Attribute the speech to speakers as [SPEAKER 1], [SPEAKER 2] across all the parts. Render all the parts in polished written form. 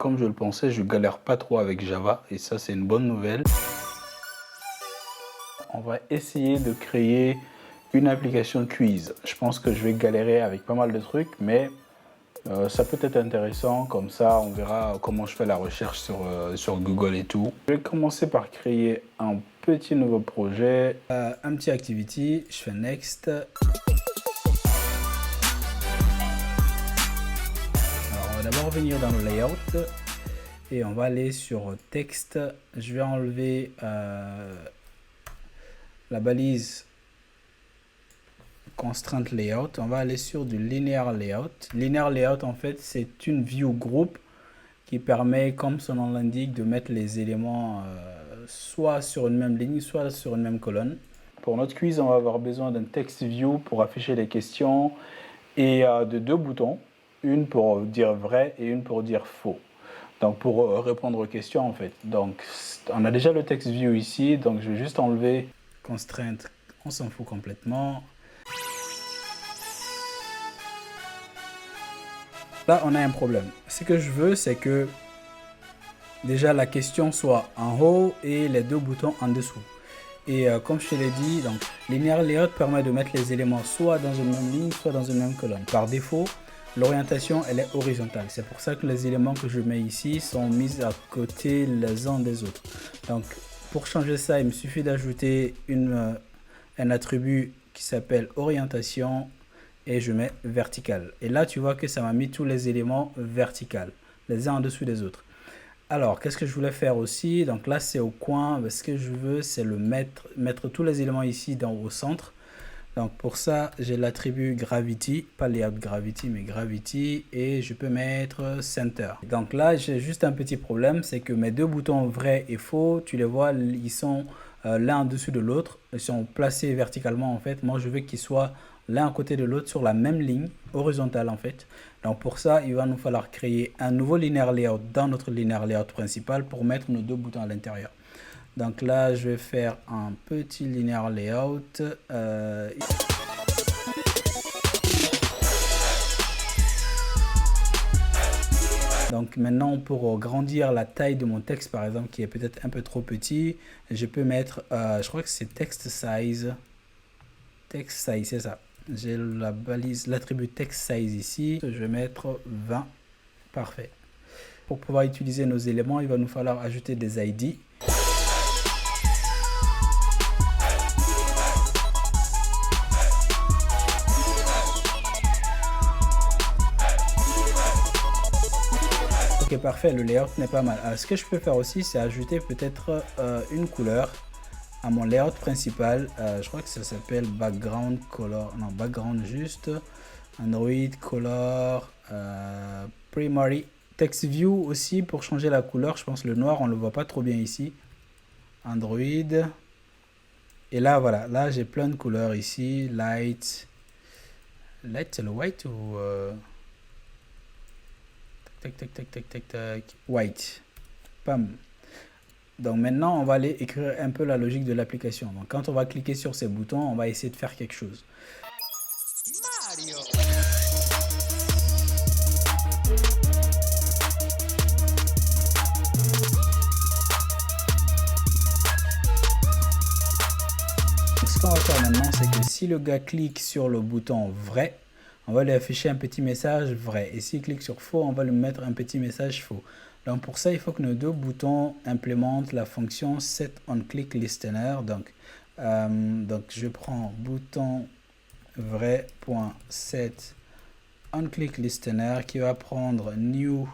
[SPEAKER 1] comme je le pensais, je galère pas trop avec Java et ça c'est une bonne nouvelle. On va essayer de créer une application quiz. Je pense que je vais galérer avec pas mal de trucs, mais ça peut être intéressant. Comme ça, on verra comment je fais la recherche sur Google et tout. Je vais commencer par créer un petit nouveau projet. Un petit activity, je fais next. Alors, on va d'abord venir dans le layout et on va aller sur texte. Je vais enlever la balise constraint layout. On va aller sur du linear layout. Linear layout, en fait, c'est une view group qui permet, comme son nom l'indique, de mettre les éléments soit sur une même ligne, soit sur une même colonne. Pour notre quiz, on va avoir besoin d'un text view pour afficher les questions et de deux boutons, une pour dire vrai et une pour dire faux. Donc pour répondre aux questions en fait. Donc on a déjà le text view ici, donc je vais juste enlever constraint, on s'en fout complètement. Là on a un problème. Ce que je veux c'est que déjà la question soit en haut et les deux boutons en dessous. Et comme je te l'ai dit, donc linear layout permet de mettre les éléments soit dans une même ligne, soit dans une même colonne. Par défaut, l'orientation elle est horizontale. C'est pour ça que les éléments que je mets ici sont mis à côté les uns des autres. Donc pour changer ça, il me suffit d'ajouter un attribut qui s'appelle orientation et je mets vertical. Et là tu vois que ça m'a mis tous les éléments verticales, les uns en dessous des autres. Alors, qu'est-ce que je voulais faire aussi? Donc là, c'est au coin. Ce que je veux, c'est le mettre tous les éléments ici au centre. Donc pour ça, j'ai l'attribut gravity, pas layout gravity, mais gravity. Et je peux mettre center. Donc là, j'ai juste un petit problème. C'est que mes deux boutons vrai et faux, tu les vois, ils sont l'un en dessus de l'autre. Ils sont placés verticalement en fait. Moi, je veux qu'ils soient l'un à côté de l'autre sur la même ligne horizontale en fait. Donc pour ça, il va nous falloir créer un nouveau linear layout dans notre linear layout principal pour mettre nos deux boutons à l'intérieur. Donc là, je vais faire un petit linear layout. Donc maintenant, pour grandir la taille de mon texte, par exemple, qui est peut-être un peu trop petit, je peux mettre, je crois que c'est text size. Text size, c'est ça. J'ai la balise, l'attribut text size ici. Je vais mettre 20. Parfait. Pour pouvoir utiliser nos éléments, il va nous falloir ajouter des ID. Ok, parfait. Le layout n'est pas mal. Alors, ce que je peux faire aussi, c'est ajouter peut-être une couleur à mon layout principal. Je crois que ça s'appelle background color, non background juste Android color primary text view aussi pour changer la couleur. Je pense le noir on le voit pas trop bien ici. Android et là voilà, là j'ai plein de couleurs ici. Light c'est le white ou tac white, pam. Donc maintenant, on va aller écrire un peu la logique de l'application. Donc quand on va cliquer sur ces boutons, on va essayer de faire quelque chose. Mario. Ce qu'on va faire maintenant, c'est que si le gars clique sur le bouton vrai, on va lui afficher un petit message vrai. Et s'il clique sur faux, on va lui mettre un petit message faux. Donc pour ça, il faut que nos deux boutons implémentent la fonction setOnClickListener. Donc je prends bouton vrai.setOnClickListener qui va prendre new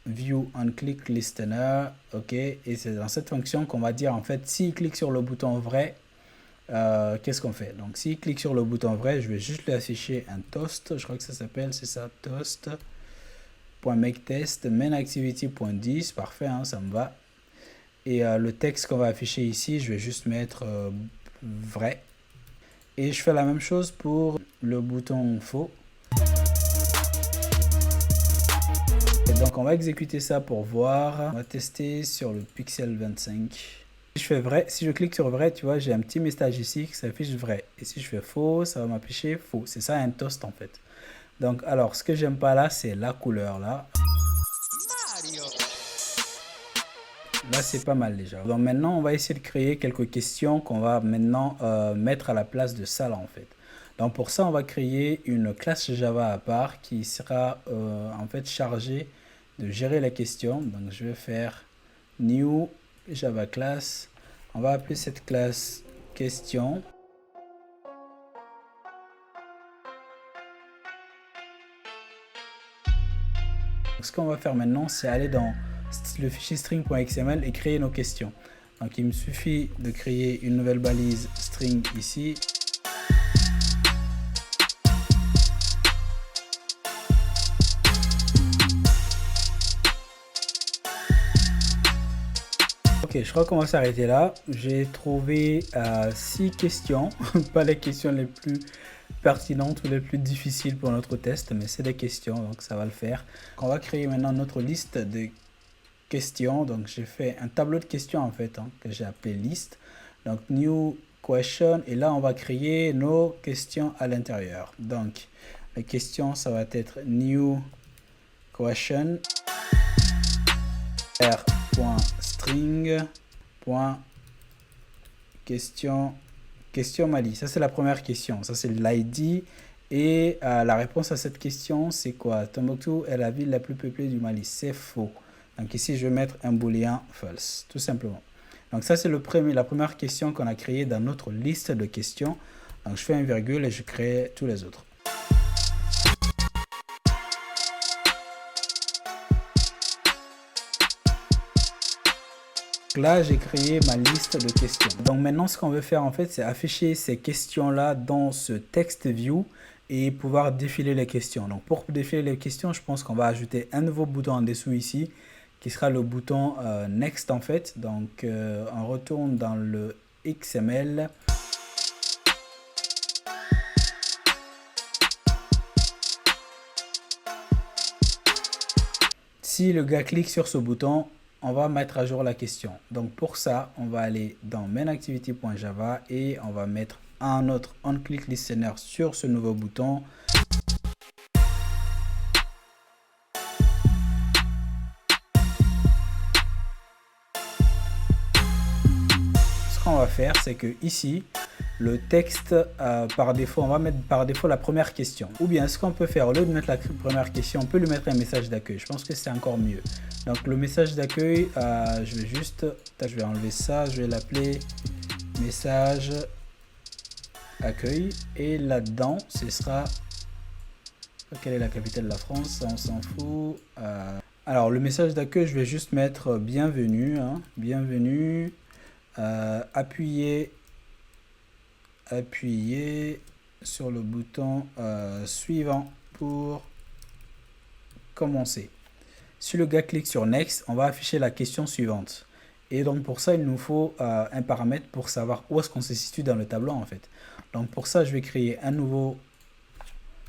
[SPEAKER 1] view onClickListener. Ok, et c'est dans cette fonction qu'on va dire en fait s'il clique sur le bouton vrai, qu'est-ce qu'on fait? Donc s'il clique sur le bouton vrai, je vais juste lui afficher un toast. Je crois que ça s'appelle, c'est ça, toast. .makeTest, mainActivity.10, parfait, hein, ça me va. Et le texte qu'on va afficher ici, je vais juste mettre vrai. Et je fais la même chose pour le bouton faux. Et donc on va exécuter ça pour voir. On va tester sur le Pixel 25. Si je fais vrai, si je clique sur vrai, tu vois, j'ai un petit message ici qui s'affiche vrai. Et si je fais faux, ça va m'afficher faux. C'est ça un toast en fait. Donc, alors, ce que j'aime pas là, c'est la couleur là. Là, c'est pas mal déjà. Donc maintenant, on va essayer de créer quelques questions qu'on va maintenant mettre à la place de ça là en fait. Donc pour ça, on va créer une classe Java à part qui sera en fait chargée de gérer les questions. Donc je vais faire new Java class. On va appeler cette classe question. Donc, ce qu'on va faire maintenant, c'est aller dans le fichier string.xml et créer nos questions. Donc il me suffit de créer une nouvelle balise string ici. Ok, je crois qu'on va s'arrêter là. J'ai trouvé 6 questions, pas les questions les plus pertinentes ou les plus difficiles pour notre test, mais c'est des questions, donc ça va le faire. On va créer maintenant notre liste de questions. Donc j'ai fait un tableau de questions en fait, que j'ai appelé liste. Donc new question, et là on va créer nos questions à l'intérieur. Donc les questions, ça va être new question r.string question Mali. Ça c'est la première question, ça c'est l'ID. Et la réponse à cette question, c'est quoi? Tombouctou est la ville la plus peuplée du Mali. C'est faux. Donc ici, je vais mettre un booléen false, tout simplement. Donc ça, c'est la première question qu'on a créée dans notre liste de questions. Donc je fais un virgule et je crée tous les autres. Là, j'ai créé ma liste de questions. Donc maintenant, ce qu'on veut faire en fait, c'est afficher ces questions-là dans ce text view et pouvoir défiler les questions. Donc pour défiler les questions, je pense qu'on va ajouter un nouveau bouton en dessous ici, qui sera le bouton Next en fait. Donc on retourne dans le XML. Si le gars clique sur ce bouton, on va mettre à jour la question. Donc pour ça, on va aller dans mainActivity.java et on va mettre un autre onClickListener sur ce nouveau bouton. Ce qu'on va faire, c'est que ici, le texte par défaut, on va mettre par défaut la première question. Ou bien ce qu'on peut faire, au lieu de mettre la première question, on peut lui mettre un message d'accueil. Je pense que c'est encore mieux. Donc le message d'accueil, je vais enlever ça, je vais l'appeler message accueil. Et là-dedans, ce sera, quelle est la capitale de la France, ça, on s'en fout. Alors le message d'accueil, je vais juste mettre bienvenue, bienvenue, appuyez sur le bouton suivant pour commencer. Si le gars clique sur Next, on va afficher la question suivante. Et donc pour ça, il nous faut un paramètre pour savoir où est-ce qu'on se situe dans le tableau en fait. Donc pour ça, je vais créer une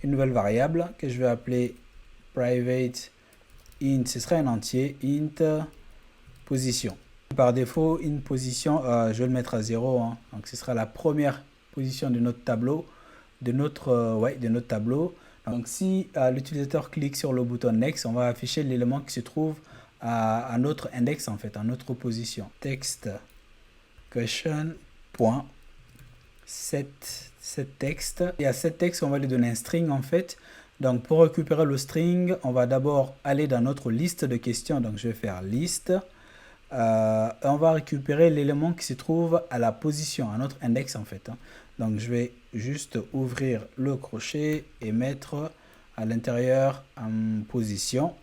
[SPEAKER 1] nouvelle variable que je vais appeler private int. Ce sera un entier, int position. Par défaut, int position, je vais le mettre à 0. Donc ce sera la première position de notre tableau, de notre tableau. Donc si l'utilisateur clique sur le bouton Next, on va afficher l'élément qui se trouve à notre index en fait, à notre position. Text question point set text. Et à set text, on va lui donner un string en fait. Donc pour récupérer le string, on va d'abord aller dans notre liste de questions. Donc je vais faire liste. On va récupérer l'élément qui se trouve à la position, à notre index en fait. Donc je vais juste ouvrir le crochet et mettre à l'intérieur en position.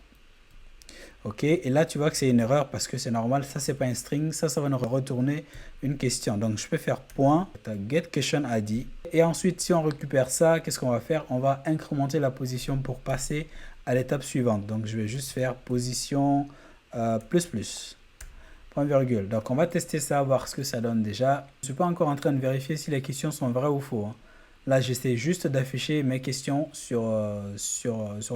[SPEAKER 1] Ok, et là tu vois que c'est une erreur parce que c'est normal, ça c'est pas un string, ça va nous retourner une question. Donc je peux faire point get question id. Et ensuite si on récupère ça, qu'est-ce qu'on va faire? On va incrémenter la position pour passer à l'étape suivante. Donc je vais juste faire position plus. Point virgule. Donc on va tester ça, voir ce que ça donne déjà. Je ne suis pas encore en train de vérifier si les questions sont vraies ou faux. Là j'essaie juste d'afficher mes questions sur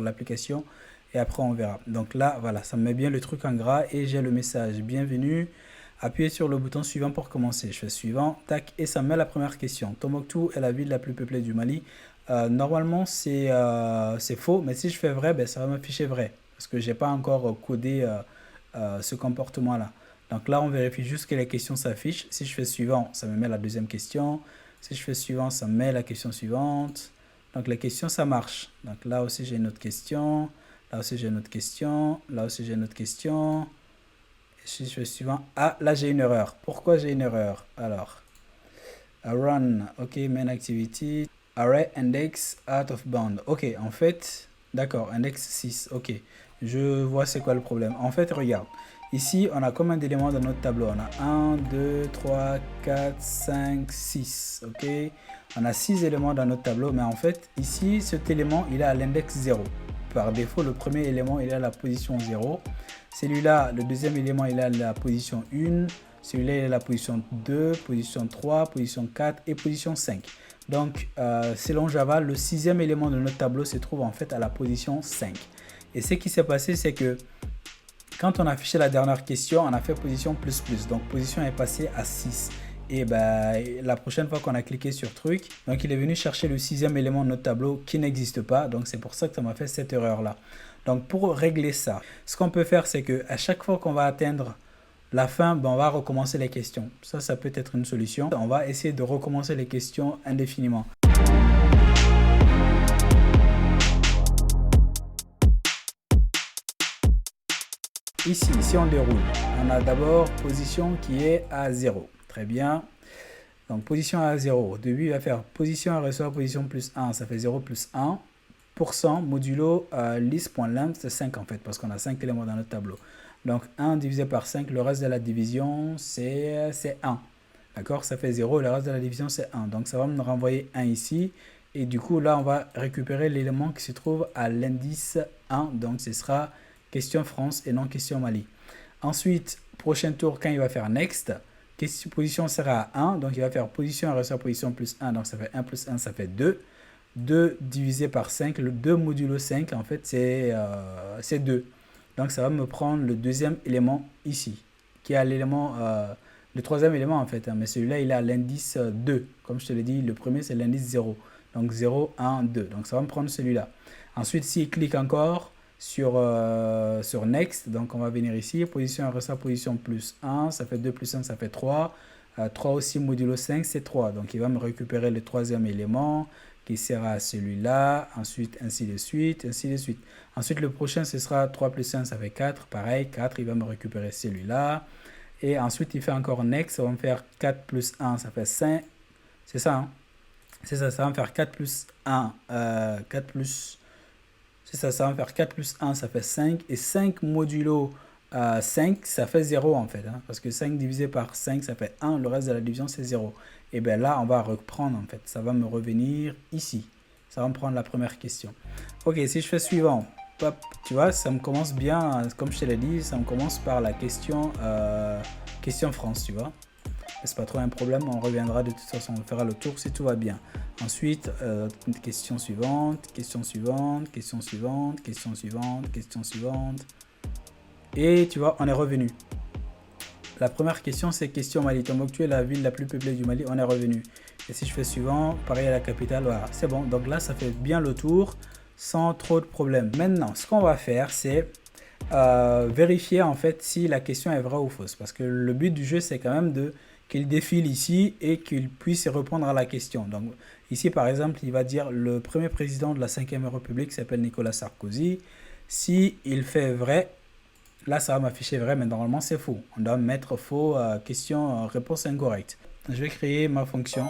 [SPEAKER 1] l'application et après on verra. Donc là voilà, ça me met bien le truc en gras et j'ai le message bienvenue. Appuyez sur le bouton suivant pour commencer. Je fais suivant, tac, et ça me met la première question. Tombouctou est la ville la plus peuplée du Mali. Normalement c'est faux, mais si je fais vrai, ça va m'afficher vrai parce que j'ai pas encore codé ce comportement là. Donc là, on vérifie juste que les questions s'affichent. Si je fais suivant, ça me met la deuxième question. Si je fais suivant, ça me met la question suivante. Donc les questions, ça marche. Donc là aussi, j'ai une autre question. Là aussi, j'ai une autre question. Là aussi, j'ai une autre question. Et si je fais suivant, ah, là, j'ai une erreur. Pourquoi j'ai une erreur? Alors, run, ok, main activity. Array index out of bound. Ok, en fait, d'accord, index 6. Ok, je vois c'est quoi le problème. En fait, regarde. Ici, on a combien d'éléments dans notre tableau? On a 1, 2, 3, 4, 5, 6. Ok, on a 6 éléments dans notre tableau. Mais en fait, ici, cet élément, il est à l'index 0. Par défaut, le premier élément, il est à la position 0. Celui-là, le deuxième élément, il est à la position 1. Celui-là, il est à la position 2, position 3, position 4 et position 5. Donc, selon Java, le sixième élément de notre tableau se trouve en fait à la position 5. Et ce qui s'est passé, c'est que quand on a affiché la dernière question, on a fait position plus plus. Donc, position est passée à 6. Et la prochaine fois qu'on a cliqué sur truc, donc il est venu chercher le sixième élément de notre tableau qui n'existe pas. Donc, c'est pour ça que ça m'a fait cette erreur-là. Donc, pour régler ça, ce qu'on peut faire, c'est qu'à chaque fois qu'on va atteindre la fin, on va recommencer les questions. Ça peut être une solution. On va essayer de recommencer les questions indéfiniment. Ici, si on déroule, on a d'abord position qui est à 0. Très bien. Donc, position à 0. Au début, il va faire position à recevoir position plus 1. Ça fait 0 plus 1. % modulo list.length, c'est 5 en fait, parce qu'on a 5 éléments dans notre tableau. Donc 1 divisé par 5, le reste de la division, c'est 1. D'accord? Ça fait 0, le reste de la division, c'est 1. Donc ça va me renvoyer 1 ici. Et du coup, là, on va récupérer l'élément qui se trouve à l'indice 1. Donc ce sera question France et non question Mali. Ensuite, prochain tour, quand il va faire next, position sera à 1. Donc il va faire position à recevoir position plus 1. Donc ça fait 1 plus 1, ça fait 2. 2 divisé par 5, le 2 modulo 5, en fait, c'est 2. Donc, ça va me prendre le deuxième élément ici, qui est l'élément, le troisième élément, en fait. Mais celui-là, il est à l'indice 2. Comme je te l'ai dit, le premier, c'est l'indice 0. Donc, 0, 1, 2. Donc, ça va me prendre celui-là. Ensuite, s'il clique encore sur Next, donc on va venir ici, position à recevoir, position plus 1, ça fait 2 plus 1, ça fait 3. 3 aussi, modulo 5, c'est 3. Donc, il va me récupérer le troisième élément, qui sera celui-là, ensuite ainsi de suite, ainsi de suite. Ensuite, le prochain, ce sera 3 plus 1, ça fait 4. Pareil, 4, il va me récupérer celui-là. Et ensuite, il fait encore next, ça va me faire 4 plus 1, ça fait 5. C'est ça, hein? C'est ça, ça va me faire 4 plus 1, 4 plus... C'est ça, ça va me faire 4 plus 1, ça fait 5. Et 5 modulo 5, ça fait 0 en fait. Hein, parce que 5 divisé par 5, ça fait 1. Le reste de la division, c'est 0. Et bien là, on va reprendre en fait. Ça va me revenir ici. Ça va me prendre la première question. Ok, si je fais suivant, hop, tu vois, ça me commence bien. Comme je te l'ai dit, ça me commence par la question, question France, tu vois. C'est pas trop un problème, on reviendra de toute façon, on fera le tour si tout va bien. Ensuite, question suivante, question suivante, question suivante, question suivante, question suivante. Et tu vois, on est revenu. La première question, c'est question Mali. Tombouctou est la ville la plus peuplée du Mali, on est revenu. Et si je fais suivant, pareil à la capitale, voilà, c'est bon. Donc là, ça fait bien le tour sans trop de problèmes. Maintenant, ce qu'on va faire, c'est vérifier en fait si la question est vraie ou fausse. Parce que le but du jeu, c'est quand même qu'il défile ici et qu'il puisse répondre à la question. Donc ici, par exemple, il va dire le premier président de la 5e République s'appelle Nicolas Sarkozy. Si il fait vrai, là, ça va m'afficher vrai, mais normalement, c'est faux. On doit mettre faux, question, réponse incorrecte. Je vais créer ma fonction.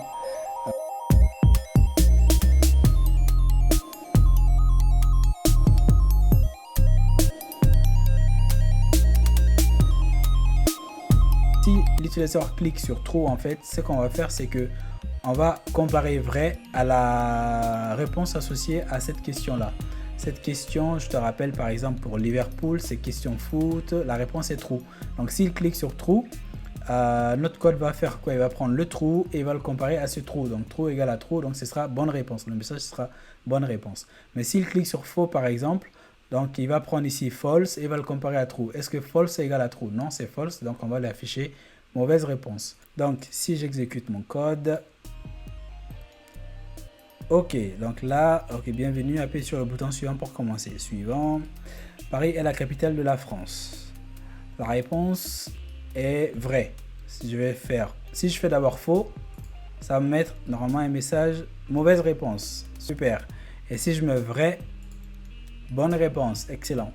[SPEAKER 1] Si l'utilisateur clique sur true, en fait, ce qu'on va faire, c'est que on va comparer vrai à la réponse associée à cette question-là. Cette question, je te rappelle par exemple pour Liverpool, c'est question foot, la réponse est true. Donc s'il clique sur true, notre code va faire quoi? Il va prendre le true et il va le comparer à ce true. Donc true égale à true, donc ce sera bonne réponse. Le message sera bonne réponse. Mais s'il clique sur faux par exemple, donc il va prendre ici false et il va le comparer à true. Est-ce que false est égal à true? Non, c'est false, donc on va l'afficher mauvaise réponse. Donc si j'exécute mon code, ok, donc là, ok, bienvenue, appuyez sur le bouton suivant pour commencer. Suivant, Paris est la capitale de la France. La réponse est vrai. Si je fais d'abord faux, ça va me mettre normalement un message mauvaise réponse. Super. Et si je mets vrai, bonne réponse. Excellent.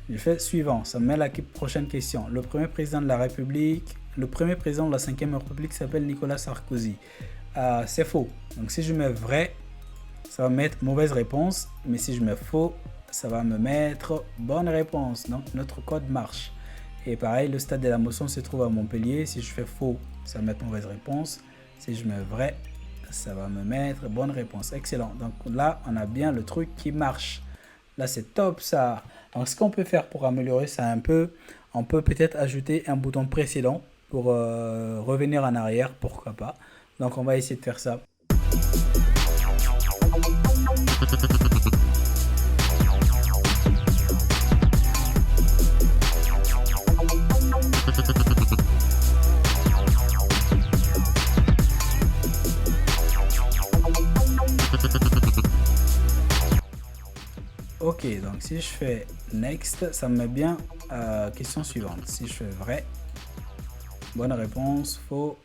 [SPEAKER 1] Je fais suivant. Ça me met la prochaine question. Le premier président de la République, le premier président de la 5e République s'appelle Nicolas Sarkozy. C'est faux. Donc si je mets vrai, ça va me mettre mauvaise réponse. Mais si je mets faux, ça va me mettre bonne réponse. Donc notre code marche. Et pareil, le stade de la motion se trouve à Montpellier. Si je fais faux, ça va me mettre mauvaise réponse. Si je mets vrai, ça va me mettre bonne réponse. Excellent. Donc là, on a bien le truc qui marche. Là, c'est top ça. Donc ce qu'on peut faire pour améliorer ça un peu, on peut peut-être ajouter un bouton précédent pour revenir en arrière, pourquoi pas. Donc on va essayer de faire ça. Ok, donc si je fais next, ça me met bien question suivante. Si je fais vrai, bonne réponse, faux,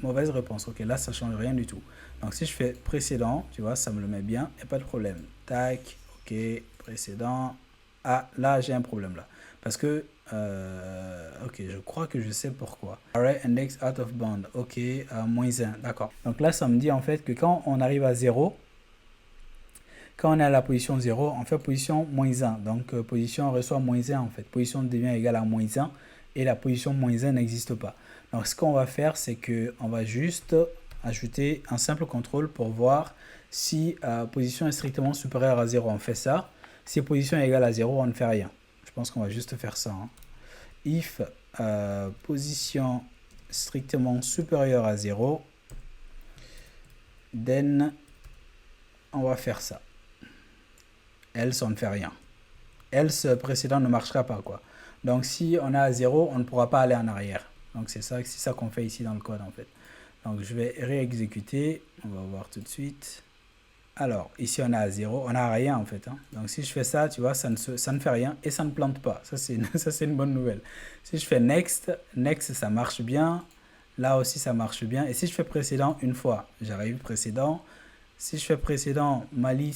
[SPEAKER 1] mauvaise réponse. Ok, là ça change rien du tout. Donc si je fais précédent, tu vois, ça me le met bien, il n'y a pas de problème. Tac, ok, précédent. Ah, là j'ai un problème là. Parce que, ok, je crois que je sais pourquoi. Array index out of bound, ok, -1, d'accord. Donc là ça me dit en fait que quand on arrive à 0, quand on est à la position 0, on fait position -1. Donc, position reçoit -1 en fait. Position devient égale à -1 et la position -1 n'existe pas. Donc, ce qu'on va faire, c'est qu'on va juste ajouter un simple contrôle pour voir si position est strictement supérieure à 0. On fait ça. Si position est égale à 0, on ne fait rien. Je pense qu'on va juste faire ça. Hein. If position strictement supérieure à 0, then on va faire ça. Else, on ne fait rien. Else précédent ne marchera pas, quoi. Donc, si on est à 0, on ne pourra pas aller en arrière. Donc, c'est ça qu'on fait ici dans le code, en fait. Donc, je vais réexécuter. On va voir tout de suite. Alors, ici, on est à 0. On n'a rien, en fait. Hein. Donc, si je fais ça, tu vois, ça ne fait rien et ça ne plante pas. Ça, c'est une bonne nouvelle. Si je fais next, ça marche bien. Là aussi, ça marche bien. Et si je fais précédent une fois, j'arrive précédent. Si je fais précédent, Mali,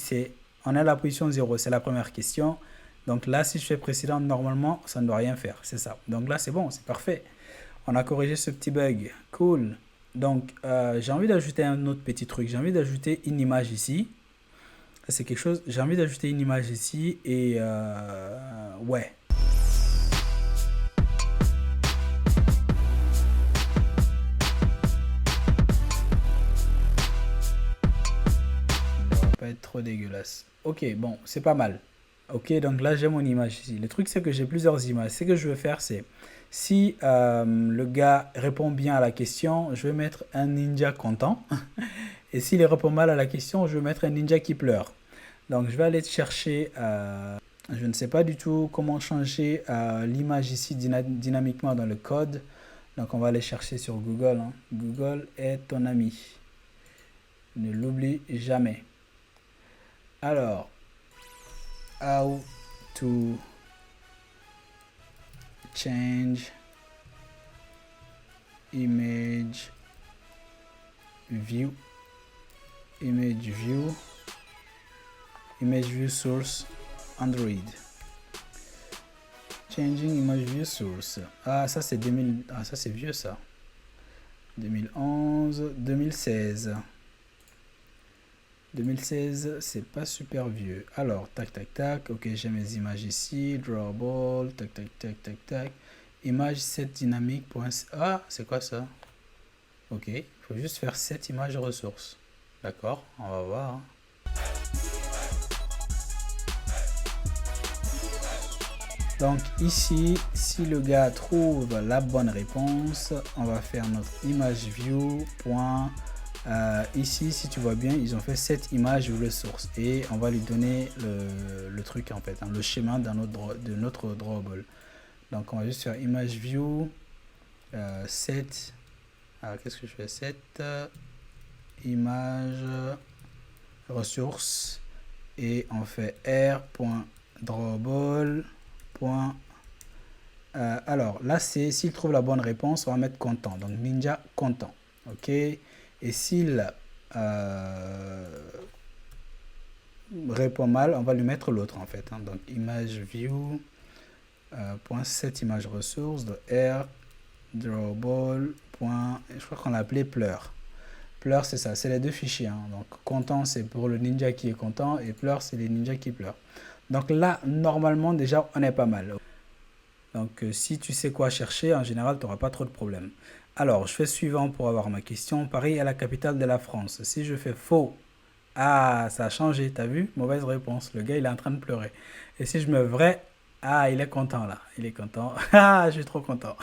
[SPEAKER 1] on est à la position 0, c'est la première question. Donc là, si je fais précédent, normalement, ça ne doit rien faire. C'est ça. Donc là, c'est bon, c'est parfait. On a corrigé ce petit bug. Cool. Donc, j'ai envie d'ajouter un autre petit truc. J'ai envie d'ajouter une image ici. C'est quelque chose. J'ai envie d'ajouter une image ici. Et ouais. Être trop dégueulasse. Ok, bon, c'est pas mal. Ok, donc là j'ai mon image ici. Le truc c'est que j'ai plusieurs images. Ce que je vais faire c'est, si le gars répond bien à la question, je vais mettre un ninja content. Et s'il répond mal à la question, je vais mettre un ninja qui pleure. Donc je vais aller chercher, je ne sais pas du tout comment changer l'image ici dynamiquement dans le code. Donc on va aller chercher sur Google. Hein. Google est ton ami. Ne l'oublie jamais. Alors, how to change image view source Android. Changing image view source. Ah, ça c'est 2000. Ah, ça c'est vieux ça. 2011, 2016. 2016, c'est pas super vieux. Alors, tac, tac, tac. Ok, j'ai mes images ici. Drawable. Tac, tac, tac, tac, tac. Image set dynamique. Ah, c'est quoi ça? Ok, il faut juste faire cette image ressource. D'accord, on va voir. Donc ici, si le gars trouve la bonne réponse, on va faire notre image view. Ici, si tu vois bien, ils ont fait cette image ressource et on va lui donner le truc en fait, hein, le schéma de notre drawable. Donc on va juste faire image view set. Alors qu'est-ce que je fais? Set image ressource et on fait r.drawable. Alors là, c'est s'il trouve la bonne réponse, on va mettre content. Donc Ninja content. OK. Et s'il répond mal, on va lui mettre l'autre en fait, hein. Donc image view, point set image ressource de R, drawball, point, je crois qu'on l'a appelé pleur. Pleur, c'est ça, c'est les deux fichiers, hein. Donc content, c'est pour le ninja qui est content, et pleur, c'est les ninjas qui pleurent. Donc là, normalement, déjà, on est pas mal. Donc si tu sais quoi chercher, en général, tu n'auras pas trop de problèmes. Alors, je fais suivant pour avoir ma question. Paris est la capitale de la France. Si je fais faux, ah, ça a changé, t'as vu? Mauvaise réponse. Le gars, il est en train de pleurer. Et si je mets vrai, ah, il est content là. Il est content. Ah, je suis trop content.